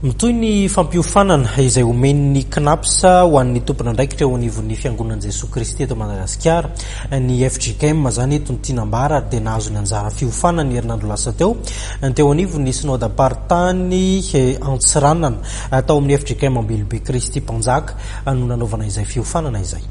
Mitoy ny fampiofanana izay omen'ny CNAPS ho an'ny tompona andraikitra eo anivon'ny fiangonan'i Jesoa Kristy eto Madagasikara. Ny FJKM zany eto ny Tinambara dia nahazo ny anjara fiofanana ny herinandro lasa teo anivon'ny synodam-paritany Antsiranana tao amin'ny FJKM Ambilobe Kristy Mpanjaka no nanaovana izay fiofanana izay.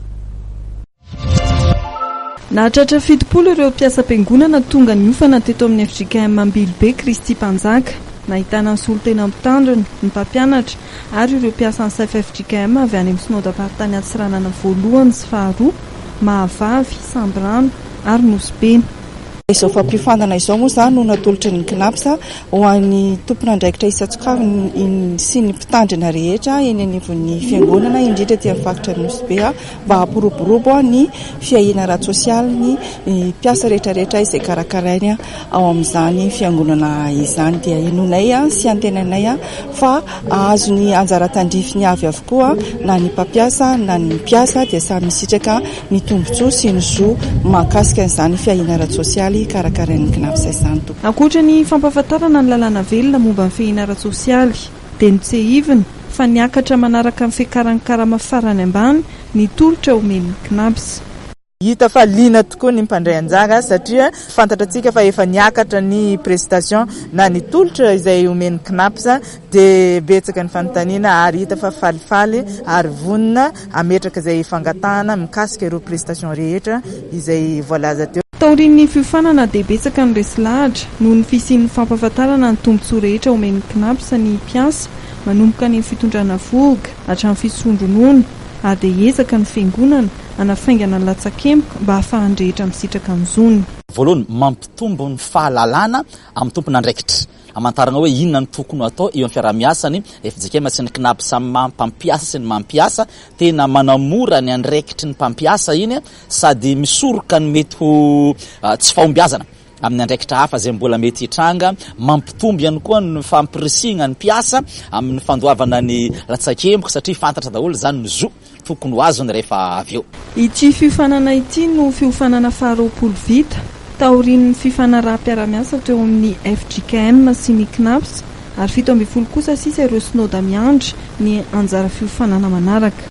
Nahatratra 70 ireo mpiasa-piangonana tonga niofana teto amin'ny FJKM Ambilobe Kristy Mpanjaka. Nahitana ny solotena mitandrina, ny mpampianatra ary ireo mpiasan'ny FJKM avy any amin'ny synodam-paritany Antsiranana voalohany sy faharoa, Mahavavy, Sambrano ary Nosibeny. Izao fampiofanana izao moa izany no natolotry ny CNAPS ho an'ny tompona andraikitra isan-tsokavy sy ny mpitandrina rehetra eny anivon'ny fiangonana indrindra aty amin'ny faritra Nosy mba hampiroborobo ny fiahiana ara-tsosialy ny mpiasa rehetrarehetra izay karakarainy ao amin'izany fiangonana izany. Dia inonay sy antenanay fa azo ny anjara tandrifiny avy avokoa na ny mpampiasa na ny mpiasa dia samy misitraka ny tombotsoa sy ny zo mahakasika an'izany fiahiana ara-tsosialy karakarain'ny CNAPS izany. Ankoatra ny fampahafantarana ny lalàna velona momba ny fiahiana ara-tsosialy dia notsehiviny fa niakatra manaraka ny fiakaran'ny karama farany ambany ny tolotra omen'ny CNAPS. Hita fa liana tokoa ny mpandray anjara satria fantatratsika fa efa niakatra ny prestation na ny tolotra izay omen'ny CNAPS dia betsaka ny fanontaniana ary hita fa falifaly ary vonina ametraka izay fangatahana mikasika ireo prestation rehetra izay voalaza teo. Taorian'ny fiofanana dia betsaka ny resilahatra noho ny fisian'ny fampahafantarana ny tombotsoa rehetra omen'ny CNAPS ny mpiasa manomboka ny fitondrana voga hatramin'ny fisondronoana ary dia hiezaka ny fiangonana hanafaingana ny latsakempoka mba ahafahany rehetra misitraka ny zoniny. Voalohany mampitombo ny fahalalana amin'ny tompona andraikitra. Amantarana hoe inona ny tokony atao eo amin'ny fiaraha-miasany FJKM sy ny CNAPS mpampiasa sy ny mampiasa tena manamora ny andraikitry ny mpampiasa iny sady misoroka ny mety ho tsy fahombiazana amin'ny andraikitra hafa izay mbola mety hitranga, mampitombo ihany koa ny fampirisihana ny mpiasa amin'ny fandoavana ny latsakempoka satria fantatra daholo zany ny zo tokony ho azony rehefa avy eo. Ity fiofanana ity no fiofanana faharoapolo vita taorian'ny fifanaraha-mpiara-miasa teo amin'ny FJKM sy ny CNAPS ary 17 kosa sisa ireo synodam-miandry ny anjara fiofanana manaraka.